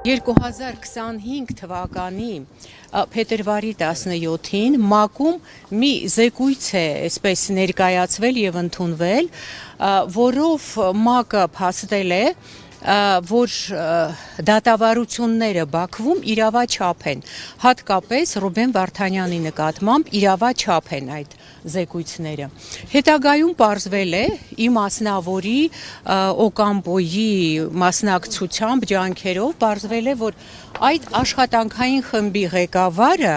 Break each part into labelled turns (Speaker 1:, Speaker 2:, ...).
Speaker 1: 2025 թվականի փետրվարի 17-ին ՄԱԿ-ում մի զեկույց է այսպես ներկայացվել եւ ընդունվել, որով ՄԱԿ-ը փաստել է, որ դատավարությունները Բաքվում իրավաչափ են, հատկապես Ռուբեն Վարդանյանի նկատմամբ իրավաչափ են այդ զեկույցները։ Հետագայում պարզվել է իմ մասնավորի Օկամպոյի մասնակցությամբ ջանքերով պարզվել է, որ այդ աշխատանքային խմբի ղեկավարը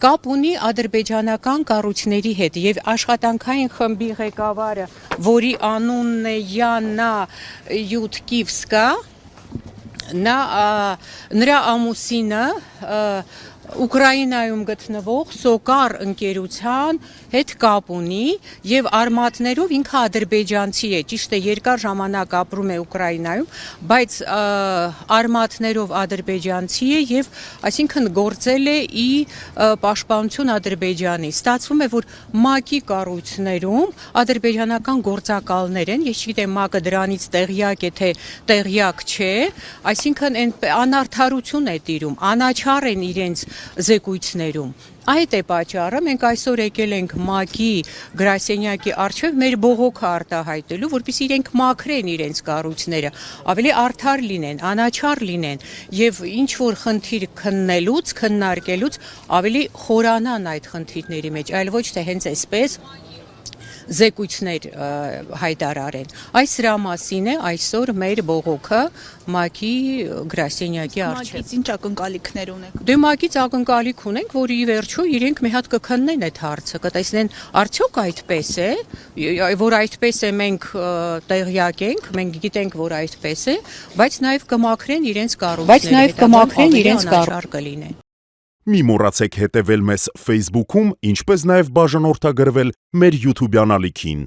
Speaker 1: կապ ունի ադրբեջանական կառույցների հետ եւ աշխատանքային խմբի ղեկավարը, որի անունն է Յաննա Յուտկիվսկա, նրա ամուսինը Ուկրաինայում գտնվող Սոկար ընկերության հետ կապ ունի եւ արմատներով ինքը ադրբեջանցի է, ճիշտ է, երկար ժամանակ ապրում է Ուկրաինայում, բայց արմատներով ադրբեջանցի է եւ այսինքն գործել է ի պաշտպանություն Ադրբեջանի։ Ստացվում է, որ ՄԱԿ-ի կառույցներում ադրբեջանական գործակալներ են, ես չգիտեմ ՄԱԿ-ը դրանից տեղյակ է թե տեղյակ չէ, այսինքն անարդարություն է տիրում, անաչառ են իրենց զեկույցներում։ Այդ է պատճառը մենք այսօր եկել ենք ՄԱԿ-ի գրասենյակի առջև մեր բողոքը արտահայտելու, որպեսզի իրենք մաքրեն իրենց կառույցները, ավելի արդար լինեն, անաչառ լինեն եւ ինչ որ խնդիր քննարկելուց ավելի խորանան այդ խնդիրների մեջ, այլ ոչ թե հենց այսպես զեկույցներ հայտարարեն։ Այս դրա մասին է այսօր մեր բողոքը ՄԱԿ-ի գրասենյակի առջև։
Speaker 2: ՄԱԿ-ից ինչ ակնկալիքներ ունեք։
Speaker 1: Դե ՄԱԿ-ից ակնկալիք ունենք, որ ի վերջո իրենք մի հատ կքննեն այդ հարցը, կտեսնեն արդյոք այդպես է, որ այդպես է մենք տեղյակ ենք, մենք գիտենք, որ այդպես է, բայց նաև կմաքրեն իրենց կառույցները, կլինեն։
Speaker 3: Մի մոռացեք հետևել մեզ Facebook-ում, ինչպես նաև բաժանորդագրվել մեր YouTube-յան ալիքին։